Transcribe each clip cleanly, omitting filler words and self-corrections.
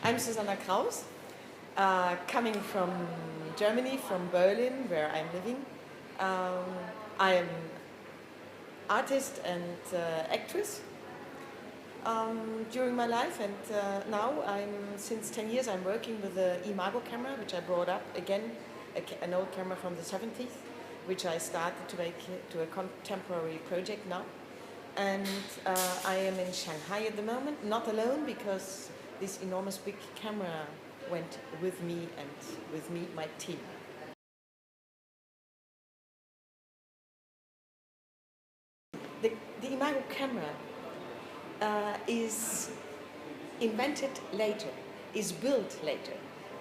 I'm Susanna Kraus, coming from Germany, from Berlin, where I'm living. I am artist and actress during my life, and now since 10 years I'm working with the Imago camera, which I brought up again, an old camera from the 70s, which I started to make to a contemporary project now. And I am in Shanghai at the moment, not alone, because this enormous big camera went with me and with me, my team. The Imago camera is invented later, is built later.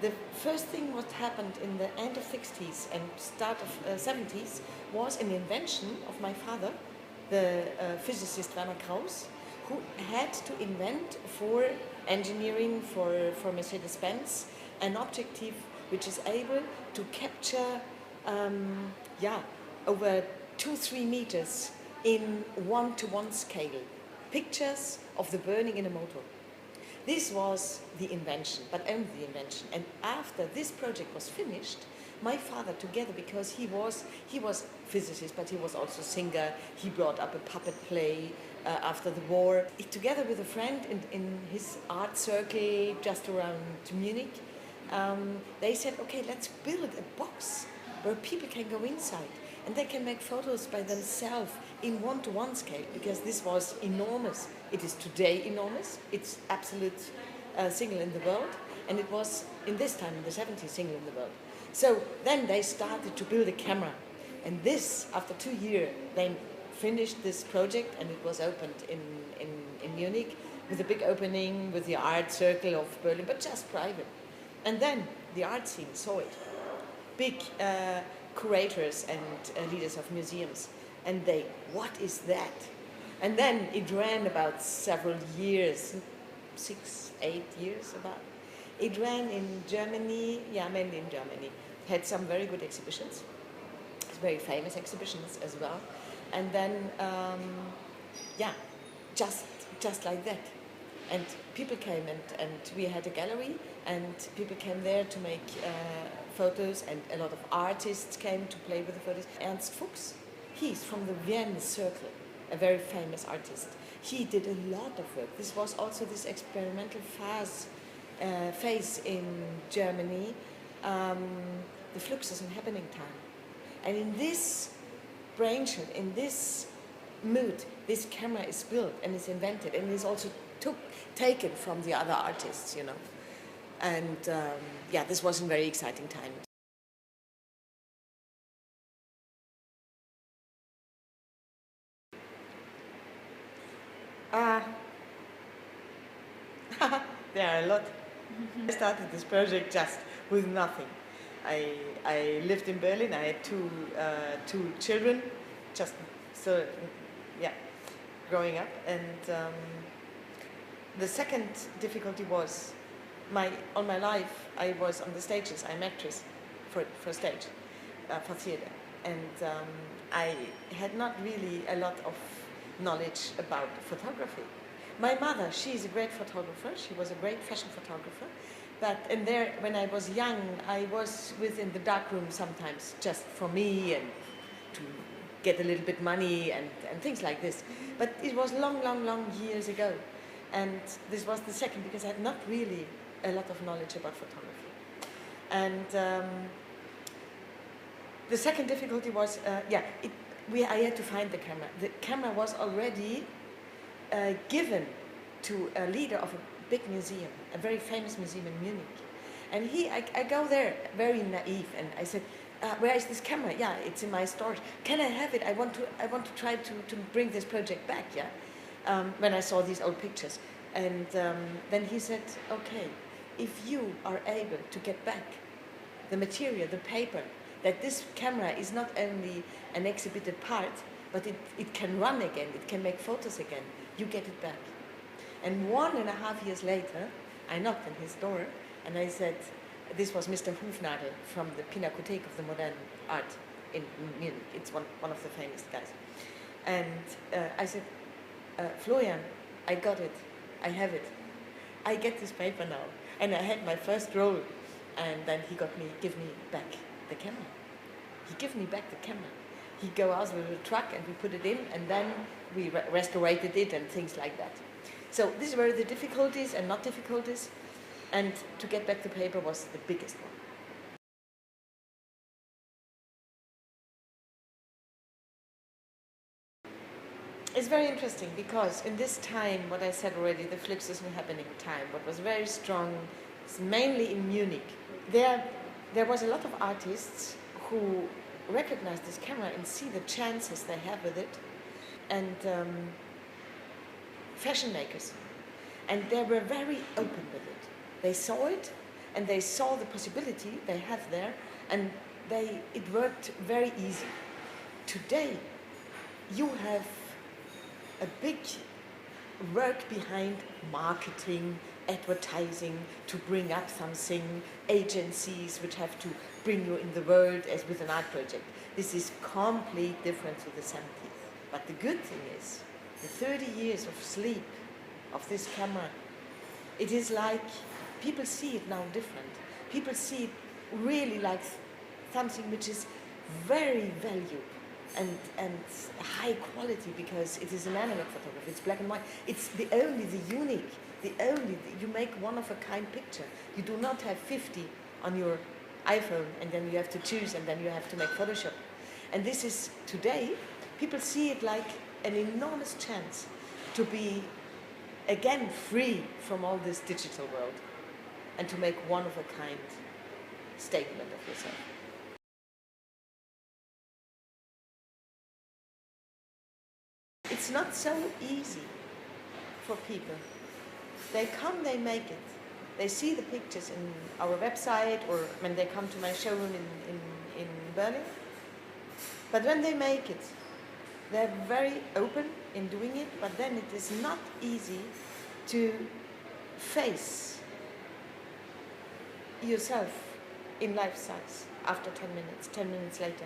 The first thing what happened in the end of 60s and start of 70s was an invention of my father, the physicist Susanna Kraus, who had to invent for engineering, for Mercedes-Benz, an objective which is able to capture over 2-3 meters in 1-to-1 scale pictures of the burning in a motor. This was the invention, but only the invention. And after this project was finished, my father together, because he was physicist, but he was also singer, he brought up a puppet play after the war. Together with a friend in his art circle just around Munich, they said, okay, let's build a box where people can go inside and they can make photos by themselves in 1-to-1 scale, because this was enormous. It is today enormous. It's absolute single in the world, and it was in this time in the 70s single in the world. So then they started to build a camera, and this, after 2 years, they finished this project, and it was opened in Munich with a big opening with the art circle of Berlin, but just private. And then the art scene saw it. Big curators and leaders of museums, and they, what is that? And then it ran about several years, 6-8 years about. It ran in Germany, mainly in Germany. Had some very good exhibitions, very famous exhibitions as well. And then, just like that. And people came and we had a gallery, and people came there to make photos, and a lot of artists came to play with the photos. Ernst Fuchs, he's from the Vienna Circle, a very famous artist. He did a lot of work. This was also this experimental phase in Germany, the Fluxus and Happening Time. And in this brainchild, in this mood, this camera is built and is invented, and is also taken from the other artists, you know. And this was a very exciting time. There are a lot. I started this project just with nothing. I lived in Berlin. I had two children, just so growing up. And the second difficulty was all my life I was on the stages. I'm actress for stage, for theater, and I had not really a lot of knowledge about photography. My mother, she is a great photographer. She was a great fashion photographer. And there, when I was young, I was within the darkroom sometimes, just for me and to get a little bit money and things like this. But it was long years ago. And this was the second, because I had not really a lot of knowledge about photography. And the second difficulty was, I had to find the camera. The camera was already given to a leader of a big museum, a very famous museum in Munich. And I go there, very naive, and I said, where is this camera? Yeah, it's in my storage. Can I have it? I want to try to bring this project back, when I saw these old pictures. And then he said, okay, if you are able to get back the material, the paper, that this camera is not only an exhibited part, but it can run again, it can make photos again, you get it back. And 1.5 years later, I knocked on his door, and I said, this was Mr. Hufnagel from the Pinakothek of the Modern Art in Munich. It's one of the famous guys. And I said, Florian, I got it. I have it. I get this paper now. And I had my first roll, and then he give me back the camera. He gave me back the camera. He go out with a truck and we put it in, and then we restorated it and things like that. So these were the difficulties and not difficulties, and to get back the paper was the biggest one. It's very interesting because in this time, what I said already, the Flixbus happening time, what was very strong, is mainly in Munich. There was a lot of artists who recognize this camera and see the chances they have with it, and fashion makers. And they were very open with it. They saw it, and they saw the possibility they have there, and it worked very easy. Today, you have a big work behind marketing, advertising, to bring up something, agencies which have to bring you in the world as with an art project. This is completely different to the 70s. But the good thing is, the 30 years of sleep of this camera, it is like people see it now different. People see it really like something which is very valuable and high quality, because it is an analog photography, it's black and white. It's the unique, you make one of a kind picture. You do not have 50 on your iPhone and then you have to choose and then you have to make Photoshop. And this is today, people see it like an enormous chance to be again free from all this digital world and to make one of a kind statement of yourself. It's not so easy for people. They come, they make it. They see the pictures in our website or when they come to my showroom in Berlin. But when they make it, they're very open in doing it, but then it is not easy to face yourself in life size after 10 minutes later.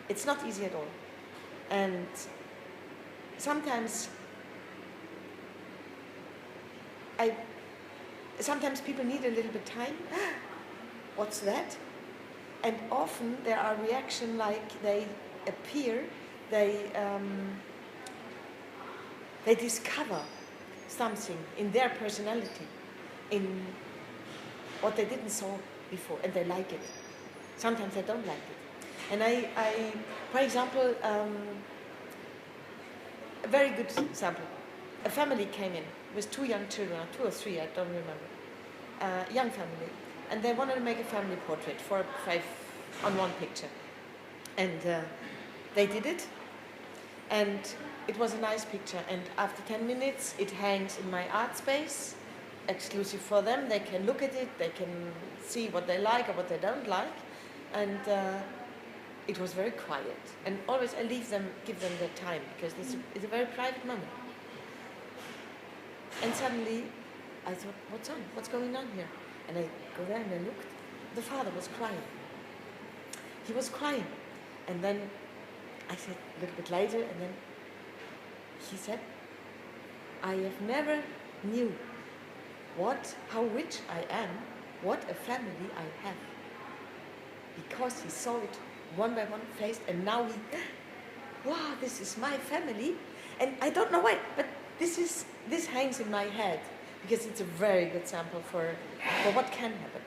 It's not easy at all. And sometimes people need a little bit time. What's that? And often there are reactions like they appear, they discover something in their personality, in what they didn't saw before, and they like it. Sometimes they don't like it. And I for example, a very good example. A family came in with 2 young children, 2 or 3, I don't remember. Young family. And they wanted to make a family portrait for 5 on 1 picture. And they did it. And it was a nice picture. And after 10 minutes, it hangs in my art space, exclusive for them. They can look at it, they can see what they like or what they don't like. And it was very quiet. And always I give them their time, because this is a very private moment. And suddenly I thought, what's on? What's going on here? And I go there and I looked. The father was crying. He was crying. And then I said a little bit later, and then he said, I have never knew how rich I am, what a family I have. Because he saw it one by one faced, and now wow, this is my family. And I don't know why, but this hangs in my head, because it's a very good sample for what can happen.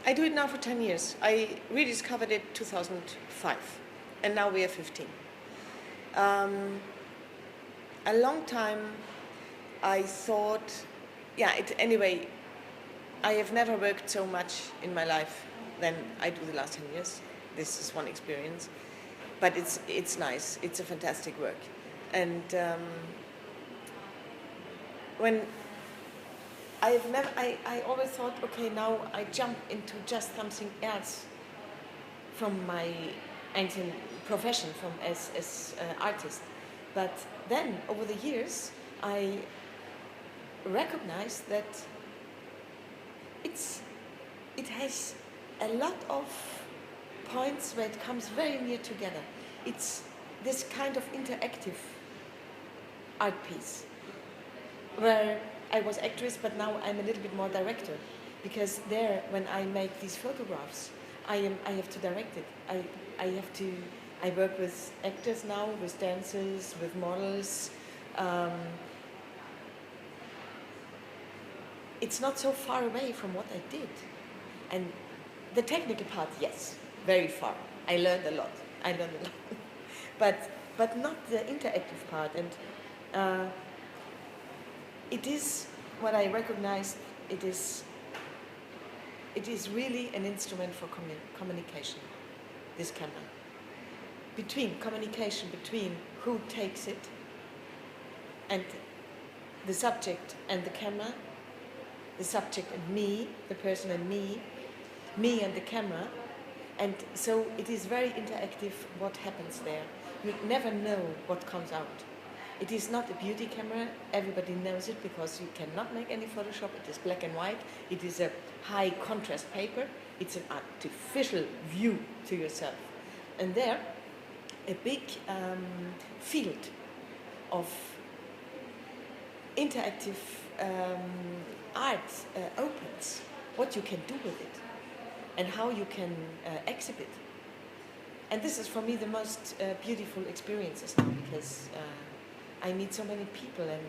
I do it now for 10 years. I rediscovered it 2005, and now we are 15. A long time I thought, anyway, I have never worked so much in my life than I do the last 10 years. This is one experience. But it's nice. It's a fantastic work. And when I always thought, okay, now I jump into just something else from my ancient profession, as artist. But then, over the years, I recognized that it has a lot of points where it comes very near together. It's this kind of interactive art piece where I was actress, but now I'm a little bit more director, because there, when I make these photographs, I have to direct it. I work with actors now, with dancers, with models. It's not so far away from what I did. And the technical part, yes, very far. I learned a lot. But not the interactive part. And it is what I recognized. It is really an instrument for communication, this camera. Communication between who takes it and the subject and the camera, the subject and me, the person and me and the camera. And so it is very interactive what happens there. You never know what comes out. It is not a beauty camera, everybody knows it because you cannot make any Photoshop. It is black and white, it is a high contrast paper, it's an artificial view to yourself. And there, a big field of interactive art opens, what you can do with it and how you can exhibit. And this is for me the most beautiful experiences now, because I meet so many people, and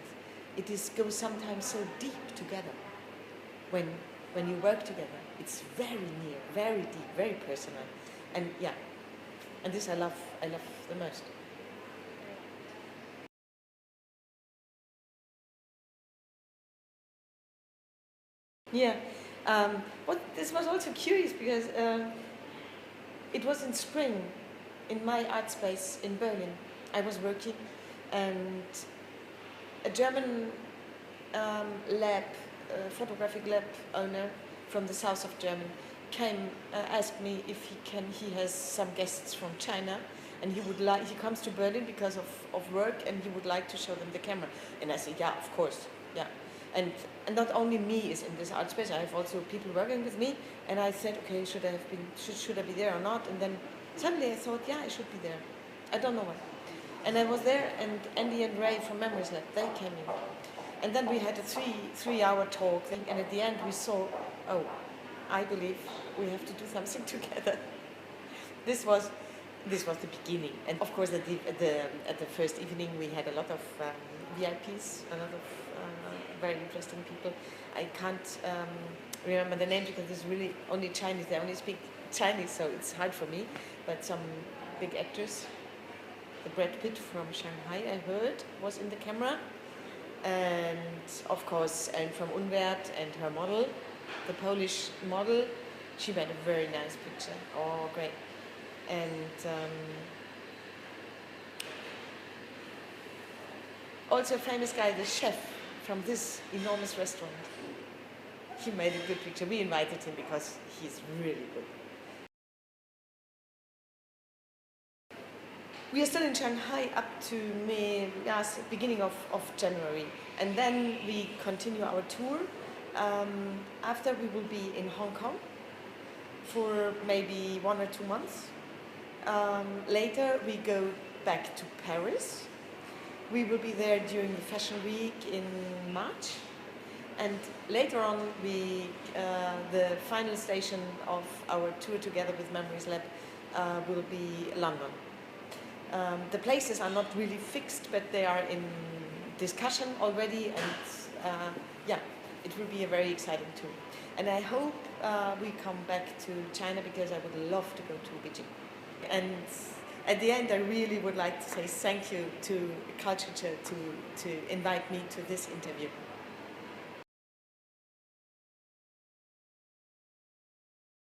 it goes sometimes so deep together. When you work together, it's very near, very deep, very personal, and yeah, and this I love the most. Yeah, this was also curious because it was in spring in my art space in Berlin. I was working, and a German photographic lab owner from the south of Germany came, asked me if he has some guests from China, and he comes to Berlin because of work, and he would like to show them the camera. And I said, yeah, of course, yeah. And not only me is in this art space, I have also people working with me, and I said, okay, should I be there or not? And then suddenly I thought, yeah, I should be there. I don't know why. And I was there, and Andy and Ray from Memories Lab, they came in. And then we had a three-hour talk, and at the end we saw, oh, I believe we have to do something together. This was the beginning. And of course, at the first evening we had a lot of VIPs, a lot of very interesting people. I can't remember the names because it's really only Chinese. They only speak Chinese, so it's hard for me. But some big actors. The Brad Pitt from Shanghai, I heard, was in the camera. And of course, Ellen from Unwert and her model, the Polish model, she made a very nice picture. Oh, great. And also a famous guy, the chef from this enormous restaurant. He made a good picture. We invited him because he's really good. We are still in Shanghai up to beginning of January, and then we continue our tour. After we will be in Hong Kong for maybe 1 or 2 months. Later we go back to Paris. We will be there during the Fashion Week in March, and later on the final station of our tour together with Memories Lab will be London. The places are not really fixed, but they are in discussion already, and yeah, it will be a very exciting tour. And I hope we come back to China, because I would love to go to Beijing. And at the end, I really would like to say thank you to Cultarture to invite me to this interview.